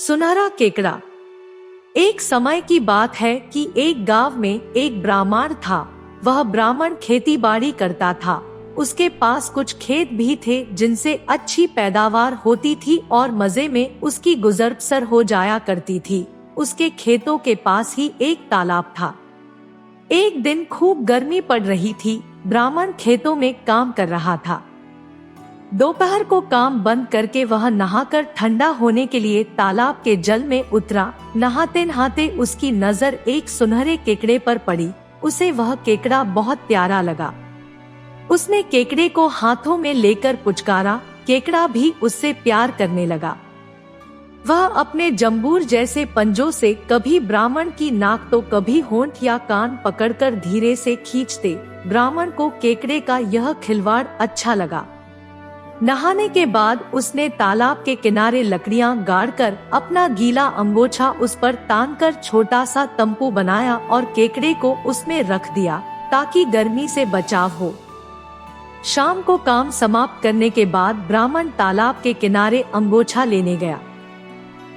सुनहरा केकड़ा। एक समय की बात है कि एक गांव में एक ब्राह्मण था। वह ब्राह्मण खेती बाड़ी करता था। उसके पास कुछ खेत भी थे जिनसे अच्छी पैदावार होती थी और मजे में उसकी गुजर बसर हो जाया करती थी। उसके खेतों के पास ही एक तालाब था। एक दिन खूब गर्मी पड़ रही थी। ब्राह्मण खेतों में काम कर रहा था। दोपहर को काम बंद करके वह नहाकर ठंडा होने के लिए तालाब के जल में उतरा। नहाते नहाते उसकी नजर एक सुनहरे केकड़े पर पड़ी। उसे वह केकड़ा बहुत प्यारा लगा। उसने केकड़े को हाथों में लेकर पुचकारा। केकड़ा भी उससे प्यार करने लगा। वह अपने जंबूर जैसे पंजों से कभी ब्राह्मण की नाक तो कभी होंठ या कान पकड़कर धीरे से खींचते। ब्राह्मण को केकड़े का यह खिलवाड़ अच्छा लगा। नहाने के बाद उसने तालाब के किनारे लकड़ियां गाड़कर अपना गीला अंगोछा उस पर तानकर छोटा सा तंबू बनाया और केकड़े को उसमें रख दिया ताकि गर्मी से बचाव हो। शाम को काम समाप्त करने के बाद ब्राह्मण तालाब के किनारे अंगोछा लेने गया।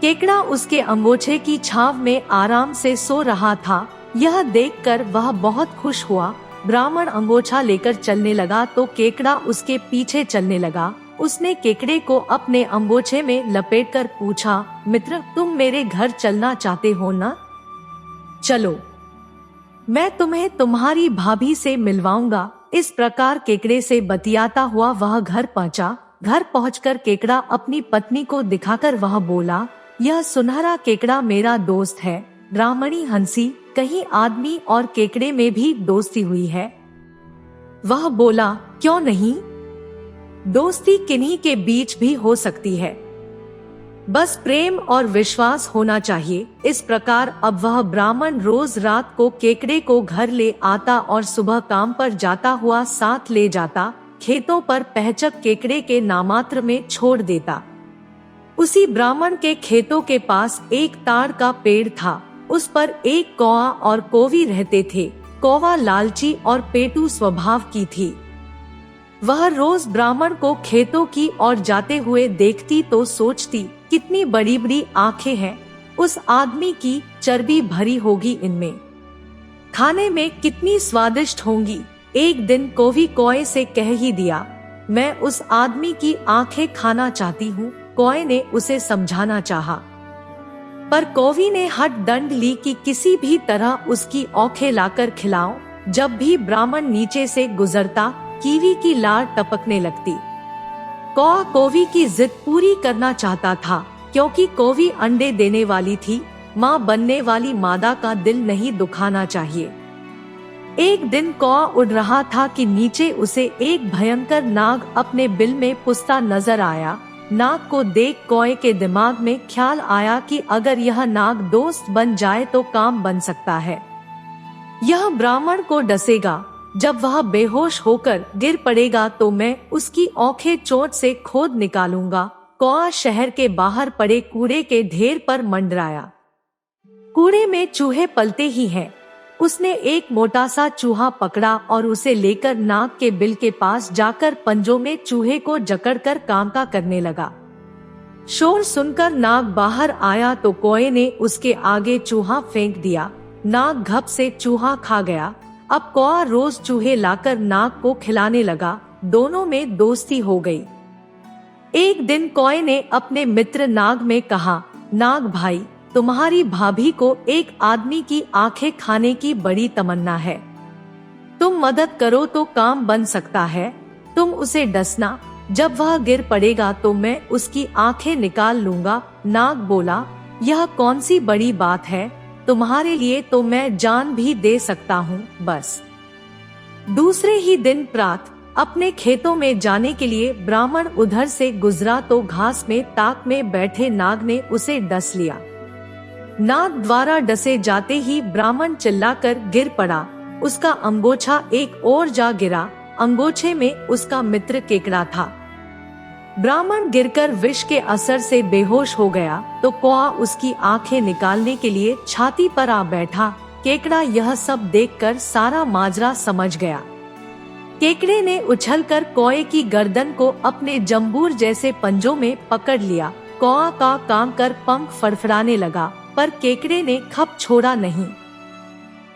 केकड़ा उसके अंगोछे की छांव में आराम से सो रहा था। यह देखकर वह बहुत खुश हुआ। ब्राह्मण अंगोछा लेकर चलने लगा तो केकड़ा उसके पीछे चलने लगा। उसने केकड़े को अपने अंगोछे में लपेटकर पूछा, मित्र, तुम मेरे घर चलना चाहते हो ना? चलो, मैं तुम्हें तुम्हारी भाभी से मिलवाऊंगा। इस प्रकार केकड़े से बतियाता हुआ वह घर पहुंचा। घर पहुंचकर केकड़ा अपनी पत्नी को दिखाकर वह बोला, यह सुनहरा केकड़ा मेरा दोस्त है। ब्राह्मणी हंसी, कहीं आदमी और केकड़े में भी दोस्ती हुई है? वह बोला, क्यों नहीं, दोस्ती किन्हीं के बीच भी हो सकती है, बस प्रेम और विश्वास होना चाहिए। इस प्रकार अब वह ब्राह्मण रोज रात को केकड़े को घर ले आता और सुबह काम पर जाता हुआ साथ ले जाता। खेतों पर पहचक केकड़े के नामात्र में छोड़ देता। उसी ब्राह्मण के खेतों के पास एक ताड़ का पेड़ था। उस पर एक कौवा और कोवी रहते थे। कौवा लालची और पेटू स्वभाव की थी। वह रोज ब्राह्मण को खेतों की ओर जाते हुए देखती तो सोचती, कितनी बड़ी बड़ी आंखें हैं, उस आदमी की चर्बी भरी होगी इनमें, खाने में कितनी स्वादिष्ट होंगी। एक दिन कोवी कौवे से कह ही दिया, मैं उस आदमी की आंखें खाना चाहती हूँ। कौवे ने उसे समझाना चाहा, पर कौवी ने हठ दंड ली कि किसी भी तरह उसकी आंखें लाकर खिलाओ। जब भी ब्राह्मण नीचे से गुजरता, कीवी की लार टपकने लगती। कौवा कौवी की जिद पूरी करना चाहता था, क्योंकि कौवी अंडे देने वाली थी। माँ बनने वाली मादा का दिल नहीं दुखाना चाहिए। एक दिन कौवा उड़ रहा था कि नीचे उसे एक भयंकर नाग अपने बिल में पुसता नजर आया। नाग को देख कौवे के दिमाग में ख्याल आया कि अगर यह नाग दोस्त बन जाए तो काम बन सकता है। यह ब्राह्मण को डसेगा, जब वह बेहोश होकर गिर पड़ेगा तो मैं उसकी आंखें चोट से खोद निकालूंगा। कौवा शहर के बाहर पड़े कूड़े के ढेर पर मंडराया। कूड़े में चूहे पलते ही हैं। उसने एक मोटा सा चूहा पकड़ा और उसे लेकर नाग के बिल के पास जाकर पंजों में चूहे को जकड़कर कामका करने लगा। शोर सुनकर नाग बाहर आया तो कौवे ने उसके आगे चूहा फेंक दिया। नाग घप से चूहा खा गया। अब कौवा रोज चूहे लाकर नाग को खिलाने लगा। दोनों में दोस्ती हो गई। एक दिन कौवे ने अपने मित्र नाग में कहा, नाग भाई, तुम्हारी भाभी को एक आदमी की आंखें खाने की बड़ी तमन्ना है। तुम मदद करो तो काम बन सकता है। तुम उसे डसना, जब वह गिर पड़ेगा तो मैं उसकी आंखें निकाल लूंगा। नाग बोला, यह कौन सी बड़ी बात है, तुम्हारे लिए तो मैं जान भी दे सकता हूँ। बस दूसरे ही दिन प्रातः अपने खेतों में जाने के लिए ब्राह्मण उधर से गुजरा तो घास में ताक में बैठे नाग ने उसे डस लिया। नाग द्वारा डसे जाते ही ब्राह्मण चिल्लाकर गिर पड़ा। उसका अंगोछा एक ओर जा गिरा। अंगोछे में उसका मित्र केकड़ा था। ब्राह्मण गिरकर विष के असर से बेहोश हो गया तो कौवा उसकी आंखें निकालने के लिए छाती पर आ बैठा। केकड़ा यह सब देखकर सारा माजरा समझ गया। केकड़े ने उछलकर कौवे की गर्दन को अपने जंबूर जैसे पंजों में पकड़ लिया। कौआ का काम कर पंख फड़फड़ाने लगा, पर केकड़े ने खप छोड़ा नहीं।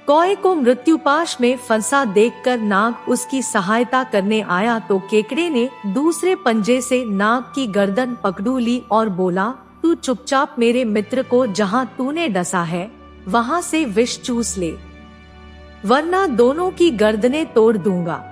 कौए को मृत्युपाश में फंसा देखकर नाग उसकी सहायता करने आया तो केकड़े ने दूसरे पंजे से नाग की गर्दन पकड़ ली और बोला, तू चुपचाप मेरे मित्र को जहाँ तूने डसा है वहाँ से विष चूस ले, वरना दोनों की गर्दनें तोड़ दूंगा।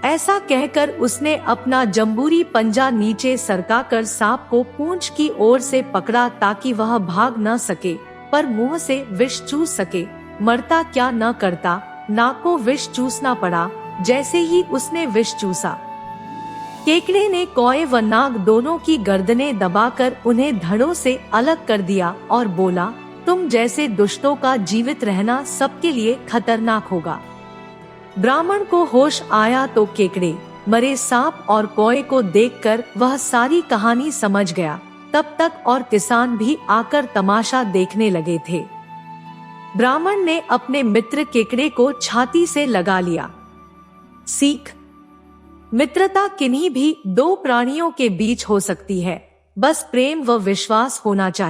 ऐसा कहकर उसने अपना जंबूरी पंजा नीचे सरकाकर सांप को पूंछ की ओर से पकड़ा ताकि वह भाग न सके, पर मुंह से विष चूस सके। मरता क्या न करता, नाग को विष चूसना पड़ा। जैसे ही उसने विष चूसा, केकड़े ने कौए व नाग दोनों की गर्दनें दबाकर उन्हें धड़ों से अलग कर दिया और बोला, तुम जैसे दुष्टों का जीवित रहना सबके लिए खतरनाक होगा। ब्राह्मण को होश आया तो केकड़े, मरे सांप और कौए को देखकर वह सारी कहानी समझ गया। तब तक और किसान भी आकर तमाशा देखने लगे थे। ब्राह्मण ने अपने मित्र केकड़े को छाती से लगा लिया। सीख: मित्रता किन्हीं भी दो प्राणियों के बीच हो सकती है, बस प्रेम व विश्वास होना चाहिए।